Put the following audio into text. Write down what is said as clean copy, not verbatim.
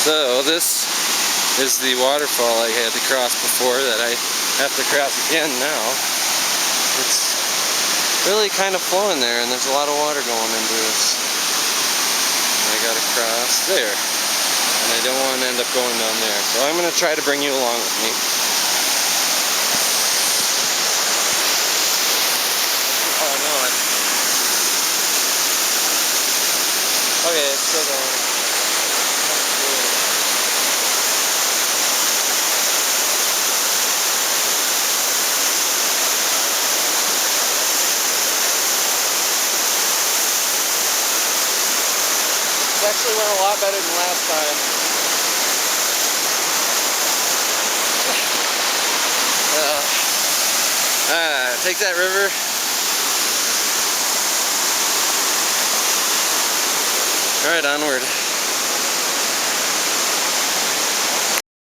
So this is the waterfall I had to cross before that I have to cross again now. It's really kind of flowing there, and there's a lot of water going into this. And I gotta cross there, and I don't want to end up going down there. So I'm gonna try to bring you along with me. Oh no! Okay, it's still going. It actually went a lot better than last time. Take that river. Alright, onward.